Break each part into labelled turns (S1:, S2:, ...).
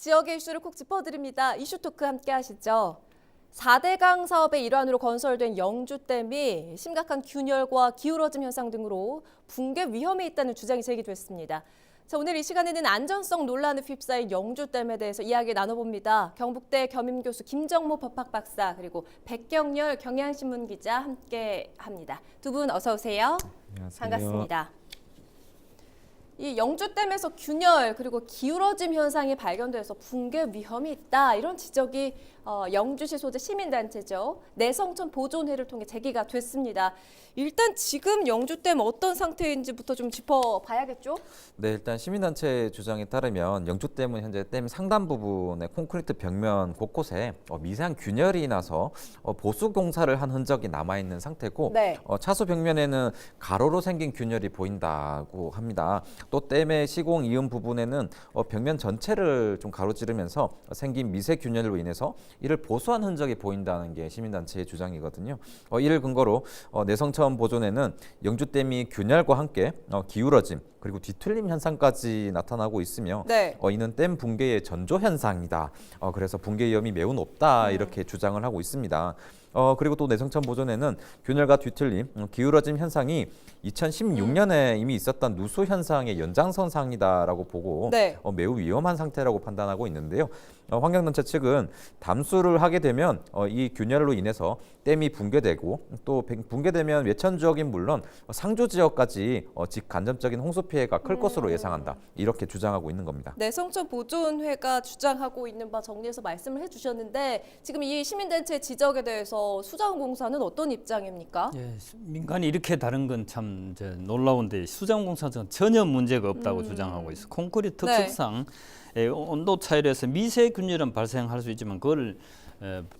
S1: 지역의 이슈를 콕 짚어드립니다. 이슈 토크 함께 하시죠. 4대강 사업의 일환으로 건설된 영주댐이 심각한 균열과 기울어짐 현상 등으로 붕괴 위험이 있다는 주장이 제기됐습니다. 자, 오늘 이 시간에는 안전성 논란에 휩싸인 영주댐에 대해서 이야기 나눠봅니다. 경북대 겸임교수 김정모 법학 박사 그리고 백경열 경향신문 기자 함께합니다. 두 분 어서 오세요.
S2: 안녕하세요.
S1: 반갑습니다. 이 영주댐에서 균열 그리고 기울어짐 현상이 발견돼서 붕괴 위험이 있다 이런 지적이 영주시 소재 시민단체죠. 내성천 보존회를 통해 제기가 됐습니다. 일단 지금 영주댐 어떤 상태인지부터 좀 짚어봐야겠죠?
S2: 네, 일단 시민단체 주장에 따르면 영주댐은 현재 댐 상단 부분의 콘크리트 벽면 곳곳에 미세한 균열이 나서 보수 공사를 한 흔적이 남아있는 상태고
S1: 네.
S2: 차수 벽면에는 가로로 생긴 균열이 보인다고 합니다. 또 댐의 시공 이음 부분에는 벽면 전체를 좀 가로지르면서 생긴 미세 균열로 인해서 이를 보수한 흔적이 보인다는 게 시민단체의 주장이거든요. 이를 근거로 내성천 보존에는 영주댐이 균열과 함께 기울어짐 그리고 뒤틀림 현상까지 나타나고 있으며
S1: 네.
S2: 이는 댐 붕괴의 전조 현상이다. 그래서 붕괴 위험이 매우 높다 이렇게 주장을 하고 있습니다. 그리고 또 내성천 보존에는 균열과 뒤틀림, 기울어짐 현상이 2016년에 이미 있었던 누수 현상의 연장선상이다라고 보고
S1: 네.
S2: 매우 위험한 상태라고 판단하고 있는데요. 환경단체 측은 담수를 하게 되면 이 균열로 인해서 댐이 붕괴되고 또 붕괴되면 외천 지역인 물론 상주 지역까지 직간접적인 홍수 피해가 클 것으로 예상한다. 이렇게 주장하고 있는 겁니다.
S1: 내성천 보존회가 주장하고 있는 바 정리해서 말씀을 해주셨는데 지금 이 시민단체 지적에 대해서 수자원공사는 어떤 입장입니까?
S3: 예, 민간이 이렇게 다른 건 참 놀라운데 수자원공사는 전혀 문제가 없다고 주장하고 있어. 콘크리트
S1: 네.
S3: 특성상 온도 차이로 해서 미세 균열은 발생할 수 있지만 그걸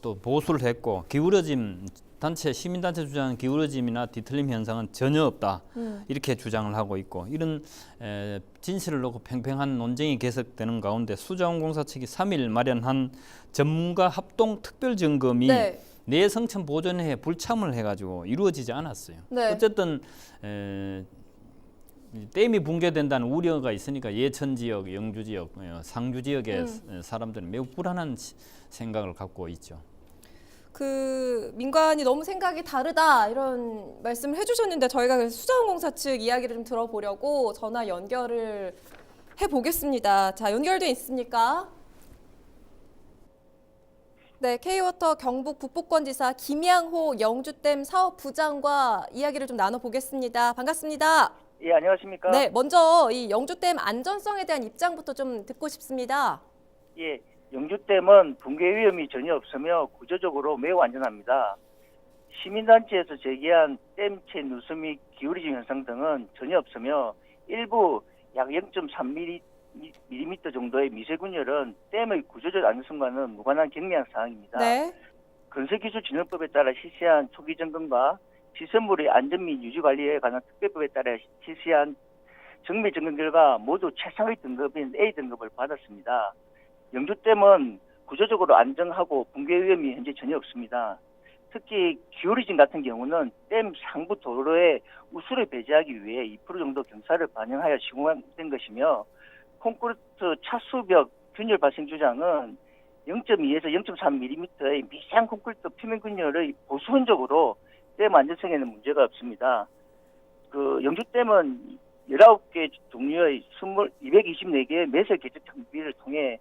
S3: 또 보수를 했고 기울어짐 시민단체 주장은 기울어짐이나 뒤틀림 현상은 전혀 없다 이렇게 주장을 하고 있고 이런 진실을 놓고 팽팽한 논쟁이 계속되는 가운데 수자원공사 측이 3일 마련한 전문가 합동 특별 점검이
S1: 네.
S3: 내성천 보존회에 불참을 해가지고 이루어지지 않았어요.
S1: 네.
S3: 어쨌든 댐이 붕괴된다는 우려가 있으니까 예천 지역, 영주 지역, 상주 지역의 사람들은 매우 불안한 생각을 갖고 있죠.
S1: 그 민간이 너무 생각이 다르다 이런 말씀을 해주셨는데 저희가 그래서 수자원공사 측 이야기를 좀 들어보려고 전화 연결을 해보겠습니다. 자, 연결돼 있습니까? 네, K워터 경북 북부권지사 김양호 영주댐 사업부장과 이야기를 좀 나눠보겠습니다. 반갑습니다.
S4: 예, 안녕하십니까?
S1: 네, 먼저 이 영주댐 안전성에 대한 입장부터 좀 듣고 싶습니다.
S4: 예, 영주댐은 붕괴 위험이 전혀 없으며 구조적으로 매우 안전합니다. 시민단체에서 제기한 댐체 누수 및 기울어짐 현상 등은 전혀 없으며 일부 약 0.3mm 정도의 미세균열은 댐의 구조적 안전성과는 무관한 경미한 사항입니다.
S1: 네.
S4: 건설기술진흥법에 따라 실시한 초기 점검과 시설물의 안전 및 유지 관리에 관한 특별법에 따라 실시한 정밀 점검 결과 모두 최상의 등급인 A 등급을 받았습니다. 영주댐은 구조적으로 안정하고 붕괴 위험이 현재 전혀 없습니다. 특히 기울어짐 같은 경우는 댐 상부 도로에 우수를 배제하기 위해 2% 정도 경사를 반영하여 시공된 것이며 콘크리트 차수벽 균열 발생 주장은 0.2에서 0.3mm의 미세한 콘크리트 표면 균열의 보수 흔적으로 댐 안전성에는 문제가 없습니다. 영주댐은 19개 종류의 224개의 매설 개척 장비를 통해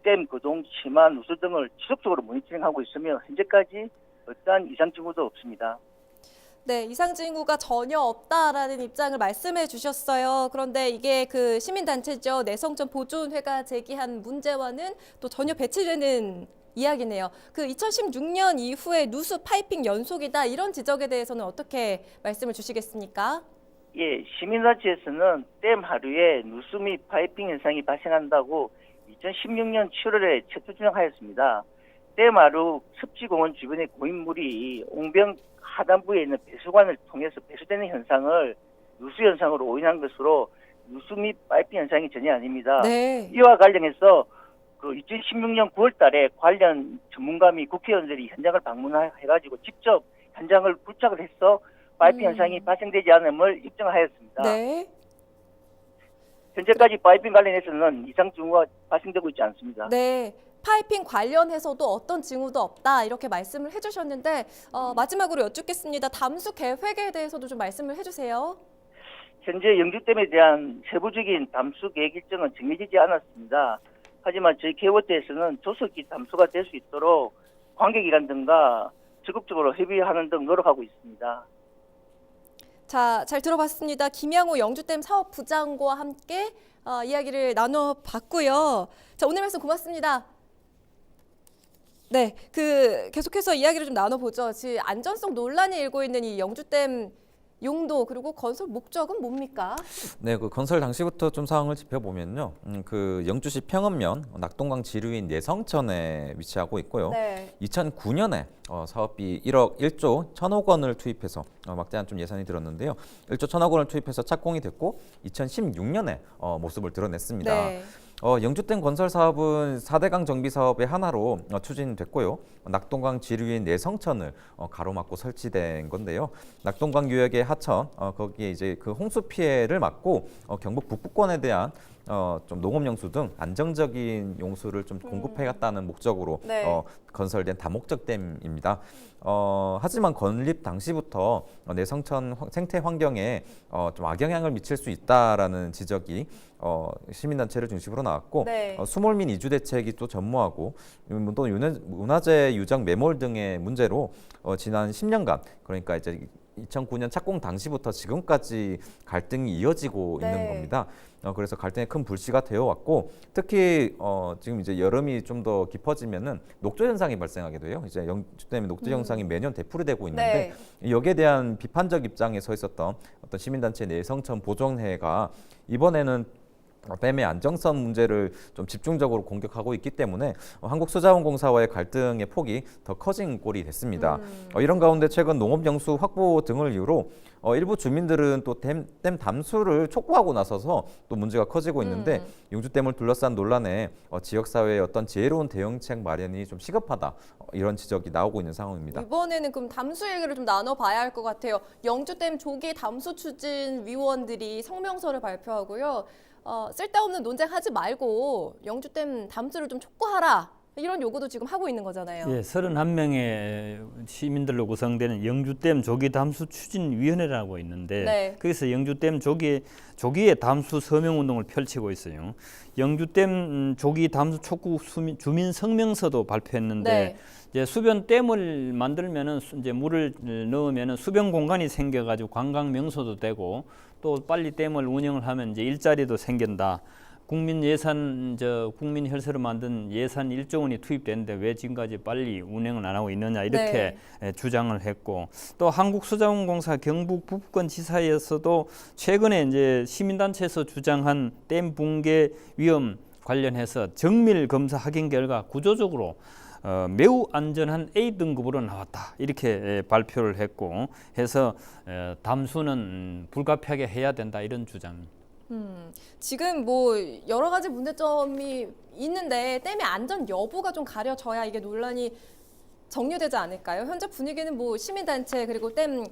S4: 댐 거동, 심화, 누수 등을 지속적으로 모니터링하고 있으며 현재까지 어떠한 이상 징후도 없습니다.
S1: 네, 이상 징후가 전혀 없다라는 입장을 말씀해 주셨어요. 그런데 이게 그 시민단체죠. 내성천 보존회가 제기한 문제와는 또 전혀 배치되는 이야기네요. 그 2016년 이후에 누수 파이핑 연속이다 이런 지적에 대해서는 어떻게 말씀을 주시겠습니까?
S4: 예, 시민단체에서는 댐 하류에 누수 및 파이핑 현상이 발생한다고 2016년 7월에 최초 주장하였습니다. 댐 하류 습지공원 주변의 고인물이 옹병 하단부에 있는 배수관을 통해서 배수되는 현상을 누수 현상으로 오인한 것으로 누수 및 파이핑 현상이 전혀 아닙니다.
S1: 네.
S4: 이와 관련해서 2016년 9월 달에 관련 전문가 및 국회의원들이 현장을 방문해가지고 직접 현장을 부착을 해서 파이핑 현상이 발생되지 않음을 입증하였습니다.
S1: 네.
S4: 현재까지 파이핑 관련해서는 이상 징후가 발생되고 있지 않습니다.
S1: 네. 파이핑 관련해서도 어떤 징후도 없다 이렇게 말씀을 해주셨는데 마지막으로 여쭙겠습니다. 담수 계획에 대해서도 좀 말씀을 해주세요.
S4: 현재 영주댐에 대한 세부적인 담수 계획 일정은 정해지지 않았습니다. 하지만 저희 케이워터에서는 조속히 담수가 될 수 있도록 관계기관 등과 적극적으로 협의하는 등 노력하고 있습니다.
S1: 자, 잘 들어봤습니다. 김양호 영주댐 사업부장과 함께 이야기를 나눠봤고요. 자, 오늘 말씀 고맙습니다. 네, 계속해서 이야기를 좀 나눠보죠. 지금 안전성 논란이 일고 있는 이 영주댐 용도 그리고 건설 목적은 뭡니까?
S2: 네, 그 건설 당시부터 좀 상황을 짚어보면요, 그 영주시 평읍면 낙동강 지류인 예성천에 위치하고 있고요.
S1: 네.
S2: 2009년에 사업비 1억 1조 1,000억 원을 투입해서 막대한 좀 예산이 들었는데요. 1조 1,000억 원을 투입해서 착공이 됐고 2016년에 모습을 드러냈습니다.
S1: 네.
S2: 영주댐 건설 사업은 4대강 정비 사업의 하나로 추진됐고요. 낙동강 지류인 내성천을 가로막고 설치된 건데요. 낙동강 유역의 하천 거기에 이제 그 홍수 피해를 막고 경북 북부권에 대한 좀 농업용수 등 안정적인 용수를 좀 공급해갔다는 목적으로
S1: 네.
S2: 건설된 다목적 댐입니다. 하지만 건립 당시부터 내성천 생태 환경에 좀 악영향을 미칠 수 있다라는 지적이 시민단체를 중심으로 나왔고
S1: 네.
S2: 수몰민 이주 대책이 또 전무하고 또 문화재 유적 매몰 등의 문제로 지난 10년간 그러니까 이제 2009년 착공 당시부터 지금까지 갈등이 이어지고
S1: 네.
S2: 있는 겁니다. 그래서 갈등의 큰 불씨가 되어 왔고 특히 지금 이제 여름이 좀 더 깊어지면은 녹조 현상이 발생하게 돼요. 이제 영주댐의 녹조 현상이 매년 되풀이되고 있는데 여기에 대한 비판적 입장에 서 있었던 어떤 시민단체 내성천 보존회가 이번에는 댐의 안정성 문제를 좀 집중적으로 공격하고 있기 때문에 한국수자원공사와의 갈등의 폭이 더 커진 꼴이 됐습니다. 이런 가운데 최근 농업용수 확보 등을 이유로 일부 주민들은 또 댐 담수를 촉구하고 나서서 또 문제가 커지고 있는데 영주댐을 둘러싼 논란에 지역사회의 어떤 지혜로운 대응책 마련이 좀 시급하다 이런 지적이 나오고 있는 상황입니다.
S1: 이번에는 그럼 담수 얘기를 좀 나눠봐야 할 것 같아요. 영주댐 조기 담수 추진 위원들이 성명서를 발표하고요. 쓸데없는 논쟁하지 말고 영주댐 담수를 좀 촉구하라. 이런 요구도 지금 하고 있는 거잖아요.
S3: 예, 31명의 시민들로 구성되는 영주댐 조기 담수 추진 위원회라고 있는데
S1: 네.
S3: 거기서 영주댐 조기의 담수 서명 운동을 펼치고 있어요. 영주댐 조기 담수 촉구 주민 성명서도 발표했는데
S1: 네.
S3: 이제 수변 댐을 만들면은 이제 물을 넣으면은 수변 공간이 생겨가지고 관광 명소도 되고 또 빨리 댐을 운영을 하면 이제 일자리도 생긴다. 국민 예산 국민 혈세로 만든 예산 1조 원이 투입됐는데 왜 지금까지 빨리 운행을 안 하고 있느냐 이렇게 주장을 했고 또 한국수자원공사 경북 북부권 지사에서도 최근에 이제 시민단체에서 주장한 댐 붕괴 위험 관련해서 정밀 검사 확인 결과 구조적으로 매우 안전한 A등급으로 나왔다 이렇게 발표를 했고 해서 담수는 불가피하게 해야 된다 이런 주장입니다.
S1: 지금 뭐 여러 가지 문제점이 있는데 댐의 안전 여부가 좀 가려져야 이게 논란이 정리되지 않을까요? 현재 분위기는 뭐 시민단체 그리고 댐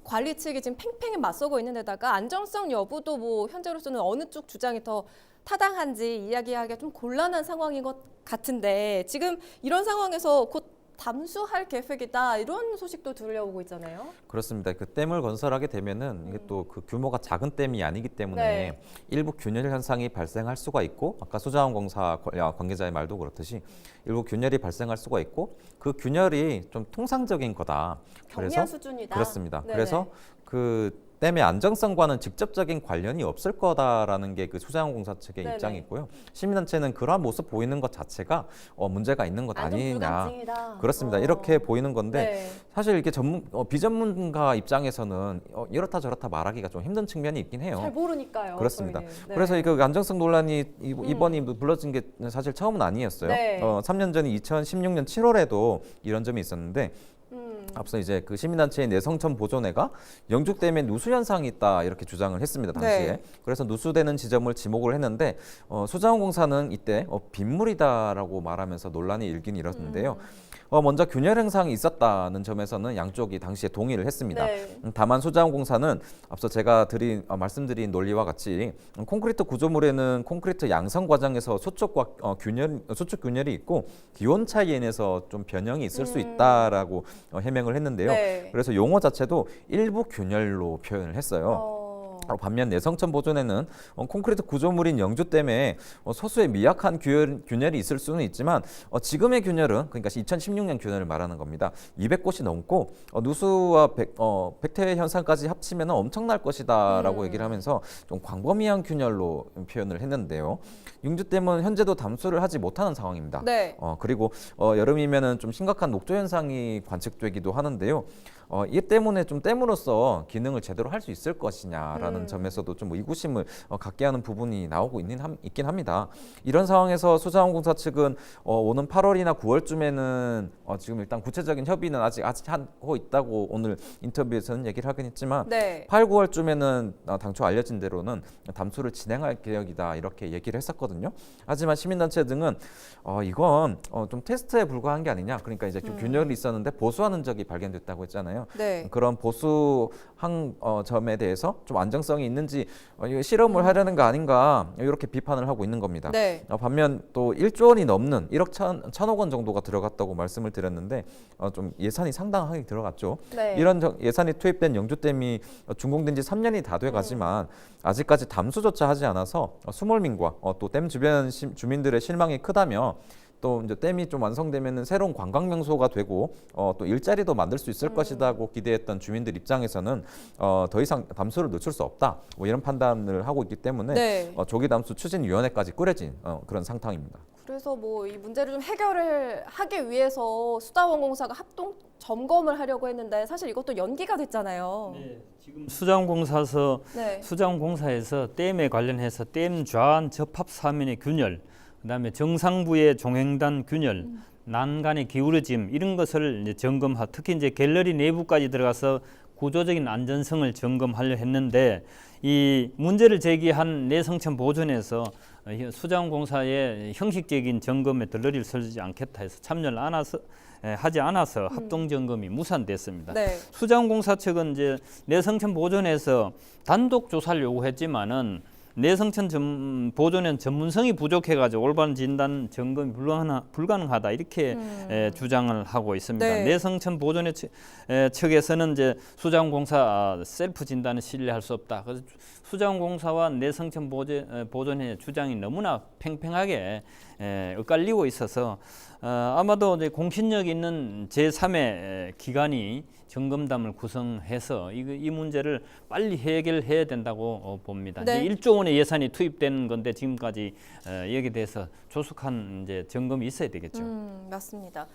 S1: 관리 측이 지금 팽팽히 맞서고 있는 데다가 안정성 여부도 뭐 현재로서는 어느 쪽 주장이 더 타당한지 이야기하기가 좀 곤란한 상황인 것 같은데 지금 이런 상황에서 곧 담수할 계획이다 이런 소식도 들려오고 있잖아요.
S2: 그렇습니다. 그 댐을 건설하게 되면은 이게 또 그 규모가 작은 댐이 아니기 때문에
S1: 네.
S2: 일부 균열 현상이 발생할 수가 있고 아까 수자원공사 관계자의 말도 그렇듯이 일부 균열이 발생할 수가 있고 그 균열이 좀 통상적인 거다.
S1: 경미한 수준이다.
S2: 그렇습니다.
S1: 네네.
S2: 그래서 그 댐의 안정성과는 직접적인 관련이 없을 거다라는 게 그 수자원공사 측의
S1: 네네.
S2: 입장이고요. 시민단체는 그러한 모습 보이는 것 자체가 문제가 있는 것
S1: 안전
S2: 아니냐.
S1: 불감증이다.
S2: 그렇습니다. 이렇게 보이는 건데
S1: 네.
S2: 사실 이렇게 비전문가 입장에서는 이렇다 저렇다 말하기가 좀 힘든 측면이 있긴 해요.
S1: 잘 모르니까요.
S2: 그렇습니다.
S1: 저희는. 네.
S2: 그래서 이 그 안정성 논란이 이번이 불러진 게 사실 처음은 아니었어요.
S1: 네.
S2: 3년 전인 2016년 7월에도 이런 점이 있었는데 앞서 이제 그 시민단체인 내성천 보존회가 영주댐에 누수 현상이 있다 이렇게 주장을 했습니다 당시에.
S1: 네.
S2: 그래서 누수되는 지점을 지목을 했는데 수자원공사는 이때 빗물이다라고 말하면서 논란이 일긴 일었는데요. 먼저 균열 현상이 있었다는 점에서는 양쪽이 당시에 동의를 했습니다.
S1: 네.
S2: 다만 수자원공사는 앞서 제가 말씀드린 논리와 같이 콘크리트 구조물에는 콘크리트 양성 과정에서 소촉과 소촉 균열이 있고 기온 차이에 인해서 좀 변형이 있을 수 있다라고 해명을 했는데요.
S1: 네.
S2: 그래서 용어 자체도 일부 균열로 표현을 했어요. 반면 내성천 보존에는 콘크리트 구조물인 영주댐에 소수의 미약한 균열이 있을 수는 있지만 지금의 균열은 그러니까 2016년 균열을 말하는 겁니다. 200곳이 넘고 누수와 백태 현상까지 합치면 엄청날 것이다라고 얘기를 하면서 좀 광범위한 균열로 표현을 했는데요. 영주댐은 현재도 담수를 하지 못하는 상황입니다.
S1: 네.
S2: 그리고 여름이면은 좀 심각한 녹조 현상이 관측되기도 하는데요. 이 때문에 좀 댐으로서 기능을 제대로 할 수 있을 것이냐라는 점에서도 좀 의구심을 갖게 하는 부분이 나오고 있긴 합니다. 이런 상황에서 수자원공사 측은 오는 8월이나 9월쯤에는 지금 일단 구체적인 협의는 아직 하고 있다고 오늘 인터뷰에서는 얘기를 하긴 했지만
S1: 네.
S2: 8, 9월쯤에는 당초 알려진 대로는 담수를 진행할 계획이다 이렇게 얘기를 했었거든요. 하지만 시민단체 등은 이건 좀 테스트에 불과한 게 아니냐. 그러니까 이제 좀 균열이 있었는데 보수한 흔적이 발견됐다고 했잖아요.
S1: 네.
S2: 그런 보수한 점에 대해서 좀 안정성이 있는지 실험을 하려는 거 아닌가 이렇게 비판을 하고 있는 겁니다.
S1: 네.
S2: 반면 또 1조 원이 넘는 1억 1천억 원 정도가 들어갔다고 말씀을 드렸는데 좀 예산이 상당하게 들어갔죠.
S1: 네.
S2: 이런 예산이 투입된 영주댐이 준공된 지 3년이 다 돼가지만 아직까지 담수조차 하지 않아서 수몰민과 또 댐 주변 주민들의 실망이 크다며 또 이제 댐이 좀 완성되면은 새로운 관광 명소가 되고 또 일자리도 만들 수 있을 것이다고 기대했던 주민들 입장에서는 더 이상 담수를 늦출 수 없다 뭐 이런 판단을 하고 있기 때문에
S1: 네.
S2: 조기 담수 추진위원회까지 꾸려진 그런 상황입니다.
S1: 그래서 뭐 이 문제를 좀 해결을 하기 위해서 수자원공사가 합동 점검을 하려고 했는데 사실 이것도 연기가 됐잖아요.
S3: 네, 지금 수자원공사에서
S1: 네.
S3: 수자원공사에서 댐에 관련해서 댐 좌안 접합 사면의 균열, 그다음에 정상부의 종횡단 균열, 난간의 기울어짐 이런 것을 이제 특히 이제 갤러리 내부까지 들어가서 구조적인 안전성을 점검하려 했는데 이 문제를 제기한 내성천 보존에서 수자원공사의 형식적인 점검에 들러리를 설지 않겠다 해서 참여를 하지 않아서 합동 점검이 무산됐습니다.
S1: 네.
S3: 수자원공사 측은 이제 내성천 보존에서 단독 조사를 요구했지만은 내성천 보존은 전문성이 부족해가지고 올바른 진단 점검이 불가능하다 이렇게 주장을 하고 있습니다.
S1: 네.
S3: 내성천 보존의 측에서는 이제 수자원공사 셀프 진단을 신뢰할 수 없다. 그래서 수자원공사와 내성천 보존의 주장이 너무나 팽팽하게 엇갈리고 있어서 아마도 이제 공신력 있는 제3의 기관이 점검단을 구성해서 이 문제를 빨리 해결해야 된다고 봅니다.
S1: 네.
S3: 이제 1조 원의 예산이 투입된 건데 지금까지 여기에 대해서 조속한 이제 점검이 있어야 되겠죠.
S1: 맞습니다.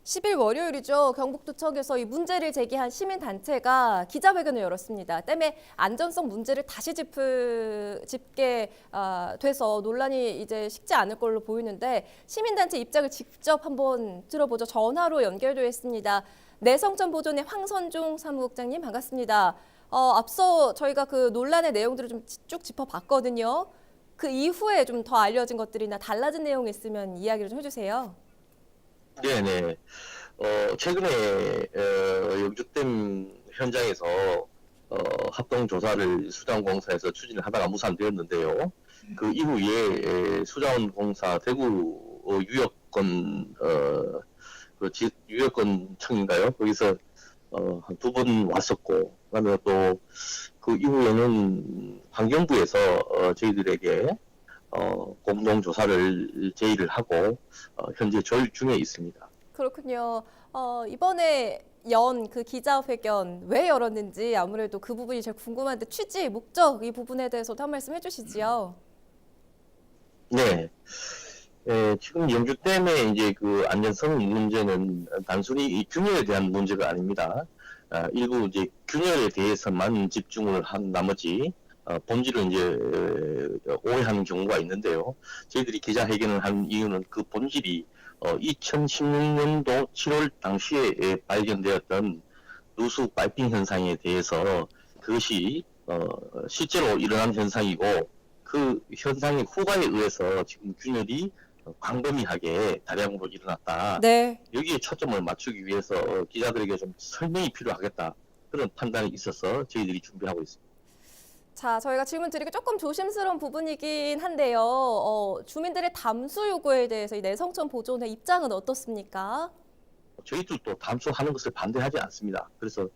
S1: 10일 월요일이죠. 경북도청에서 이 문제를 제기한 시민단체가 기자회견을 열었습니다. 댐의 안전성 문제를 다시 짚게 돼서 논란이 이제 식지 않을 걸로 보이는데 시민단체 입장을 직접 한번 들어보죠. 전화로 연결되어 있습니다. 내성천 보존의 황선종 사무국장님 반갑습니다. 앞서 저희가 그 논란의 내용들을 좀 쭉 짚어봤거든요. 그 이후에 좀 더 알려진 것들이나 달라진 내용이 있으면 이야기를 좀 해주세요.
S5: 네네. 최근에 영주댐 현장에서 합동 조사를 수자원공사에서 추진을 하다가 무산되었는데요. 그 이후에 수자원공사 대구 유역권 유역권청인가요? 거기서 한 2번 왔었고, 그다음에 또 그 이후에는 환경부에서 저희들에게 공동 조사를 제의를 하고 현재 조율 중에 있습니다.
S1: 그렇군요. 이번에 연 그 기자회견 왜 열었는지 아무래도 그 부분이 제일 궁금한데 취지, 목적 이 부분에 대해서도 한 말씀 해주시지요.
S5: 네. 지금 영주댐의 이제 그 안전성 문제는 단순히 이 균열에 대한 문제가 아닙니다. 일부 이제 균열에 대해서만 집중을 한 나머지 본질을 이제 오해하는 경우가 있는데요. 저희들이 기자회견을 한 이유는 그 본질이 2016년도 7월 당시에 발견되었던 누수 파이핑 현상에 대해서 그것이 실제로 일어난 현상이고 그 현상의 후과에 의해서 지금 균열이 광범위하게 다량으로 일어났다.
S1: 네.
S5: 여기에 초점을 맞추기 위해서 기자들에게 좀 설명이 필요하겠다. 그런 판단이 있어서 저희들이 준비하고 있습니다.
S1: 자, 저희가 질문 드리기 조금 조심스러운 부분이긴 한데요. 주민들의 담수 요구에 대해서 이 내성천 보존회 입장은 어떻습니까?
S5: 저희들도 담수하는 것을 반대하지 않습니다. 그래서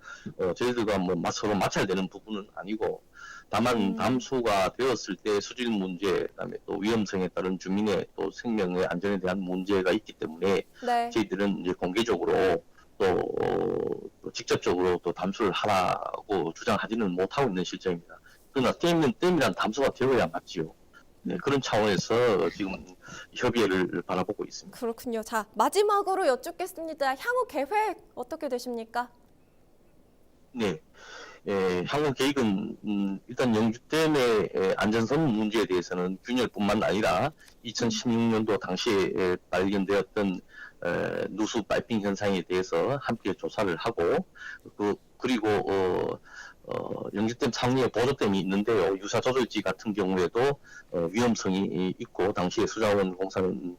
S5: 저희들과 뭐 서로 마찰되는 부분은 아니고 다만 담수가 되었을 때 수질 문제, 그다음에 또 위험성에 따른 주민의 또 생명의 안전에 대한 문제가 있기 때문에
S1: 네.
S5: 저희들은 이제 공개적으로 또 직접적으로 또 담수를 하라고 주장하지는 못하고 있는 실정입니다. 그러나 댐이란 담수가 되어야 맞지요. 네, 그런 차원에서 지금 협의를 바라보고 있습니다.
S1: 그렇군요. 자, 마지막으로 여쭙겠습니다. 향후 계획 어떻게 되십니까?
S5: 네, 향후 계획은 일단 영주댐의 안전성 문제에 대해서는 균열뿐만 아니라 2016년도 당시에 발견되었던 누수 파이핑 현상에 대해서 함께 조사를 하고 그리고 영주댐 상류에 보조댐이 있는데요. 유사 조절지 같은 경우에도 위험성이 있고 당시에 수자원 공사는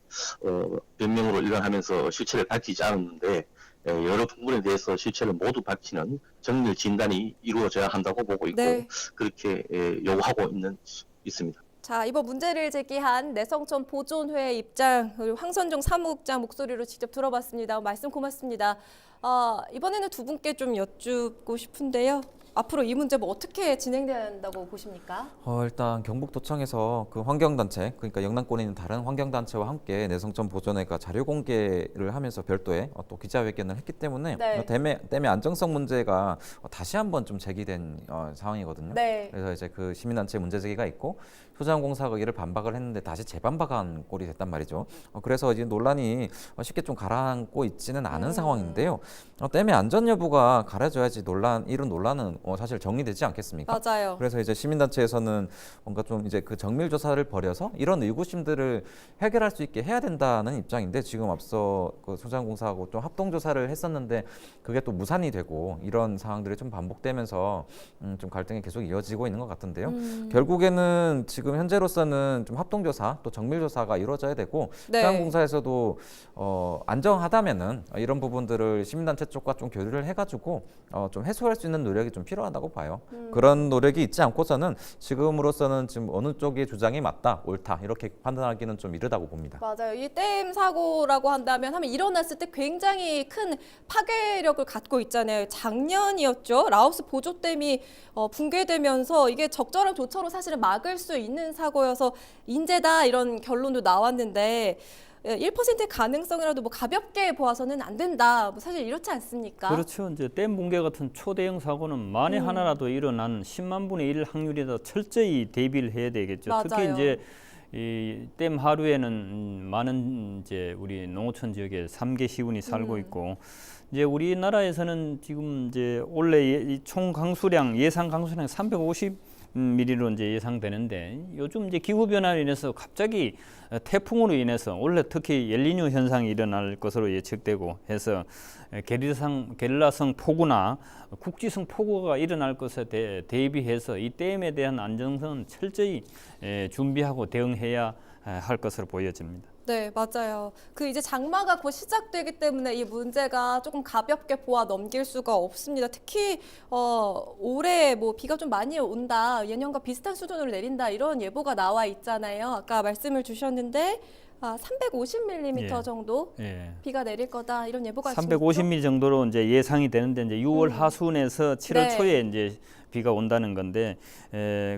S5: 변명으로 일관하면서 실체를 밝히지 않았는데 여러 부분에 대해서 실체를 모두 밝히는 정밀 진단이 이루어져야 한다고 보고 있고
S1: 네.
S5: 그렇게 요구하고 있습니다.
S1: 자, 이번 문제를 제기한 내성천 보존회 입장, 그리고 황선종 사무국장 목소리로 직접 들어봤습니다. 말씀 고맙습니다. 이번에는 두 분께 좀 여쭙고 싶은데요. 앞으로 이 문제 뭐 어떻게 진행된다고 보십니까?
S2: 일단 경북도청에서 그 환경단체, 그러니까 영남권에 있는 다른 환경단체와 함께 내성천 보존회가 자료 공개를 하면서 별도의 또 기자회견을 했기 때문에
S1: 네.
S2: 댐의 안정성 문제가 다시 한번 좀 제기된 상황이거든요.
S1: 네.
S2: 그래서 이제 그 시민단체 문제 제기가 있고 효자공사가 이를 반박을 했는데 다시 재반박한 꼴이 됐단 말이죠. 그래서 이제 논란이 쉽게 좀 가라앉고 있지는 않은 상황인데요. 댐의 안전 여부가 가려져야지 이런 논란은 사실 정리되지 않겠습니까?
S1: 맞아요.
S2: 그래서 이제 시민단체에서는 뭔가 좀 이제 그 정밀 조사를 벌여서 이런 의구심들을 해결할 수 있게 해야 된다는 입장인데 지금 앞서 그 소장공사하고 좀 합동 조사를 했었는데 그게 또 무산이 되고 이런 상황들이 좀 반복되면서 좀 갈등이 계속 이어지고 있는 것 같은데요. 결국에는 지금 현재로서는 좀 합동 조사 또 정밀 조사가 이루어져야 되고
S1: 네.
S2: 소장공사에서도 안정하다면은 이런 부분들을 시민단체 쪽과 좀 교류를 해가지고 좀 해소할 수 있는 노력이 좀 필요하다고 봐요. 그런 노력이 있지 않고서는 지금으로서는 지금 어느 쪽의 주장이 맞다, 옳다 이렇게 판단하기는 좀 이르다고 봅니다.
S1: 맞아요. 이 댐 사고라고 한다면 일어났을 때 굉장히 큰 파괴력을 갖고 있잖아요. 작년이었죠. 라오스 보조댐이 붕괴되면서 이게 적절한 조처로 사실은 막을 수 있는 사고여서 인재다 이런 결론도 나왔는데 1%의 가능성이라도 뭐 가볍게 보아서는 안 된다. 뭐 사실 이렇지 않습니까?
S3: 그렇죠. 이제 댐 붕괴 같은 초대형 사고는 만에 하나라도 일어난 10만 분의 1 확률이다 철저히 대비를 해야 되겠죠.
S1: 맞아요.
S3: 특히 이제 이 댐 하류에는 많은 이제 우리 농어촌 지역에 3개 시군이 살고 있고 이제 우리나라에서는 지금 이제 올해 총 강수량 예상 강수량 350mm로 이제 예상되는데 요즘 이제 기후 변화로 인해서 갑자기 태풍으로 인해서 원래 특히 엘니뇨 현상이 일어날 것으로 예측되고 해서 게릴라성 폭우나 국지성 폭우가 일어날 것에 대비해서 이 댐에 대한 안정성은 철저히 준비하고 대응해야 할 것으로 보여집니다.
S1: 네, 맞아요. 그 이제 장마가 곧 시작되기 때문에 이 문제가 조금 가볍게 보아 넘길 수가 없습니다. 특히 올해 뭐 비가 좀 많이 온다, 예년과 비슷한 수준으로 내린다 이런 예보가 나와 있잖아요. 아까 말씀을 주셨는데 350mm
S3: 예.
S1: 정도
S3: 예.
S1: 비가 내릴 거다 이런 예보가
S3: 350mm 정도로 이제 예상이 되는데 이제 6월 하순에서 7월
S1: 네.
S3: 초에 이제 비가 온다는 건데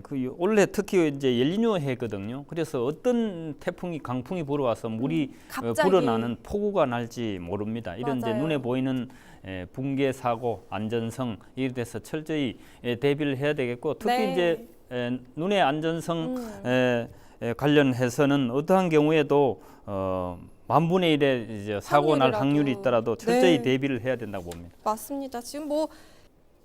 S3: 그 원래 특히 이제 엘니뇨 해거든요. 그래서 어떤 태풍이 강풍이 불어와서 물이
S1: 갑자기.
S3: 불어나는 폭우가 날지 모릅니다. 이런 이제
S1: 맞아요.
S3: 눈에 보이는 붕괴 사고 안전성 이에 대해서 철저히 대비를 해야 되겠고 특히
S1: 네.
S3: 이제 눈의 안전성 관련해서는 어떠한 경우에도 만분의 1의 이제 사고 날 확률이
S1: 확률이라도.
S3: 있더라도 철저히
S1: 네.
S3: 대비를 해야 된다고 봅니다.
S1: 맞습니다. 지금 뭐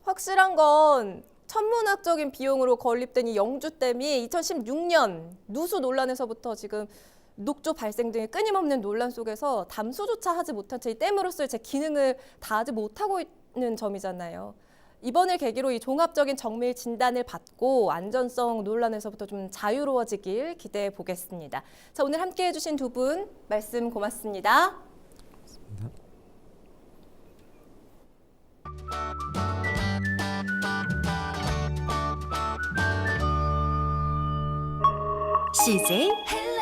S1: 확실한 건 천문학적인 비용으로 건립된 이 영주댐이 2016년 누수 논란에서부터 지금 녹조 발생 등의 끊임없는 논란 속에서 담수조차 하지 못한 채 이 댐으로서의 제 기능을 다하지 못하고 있는 점이잖아요. 이번을 계기로 이 종합적인 정밀 진단을 받고 안전성 논란에서부터 좀 자유로워지길 기대해 보겠습니다. 자, 오늘 함께해 주신 두 분 말씀 고맙습니다.
S6: CJ 헬로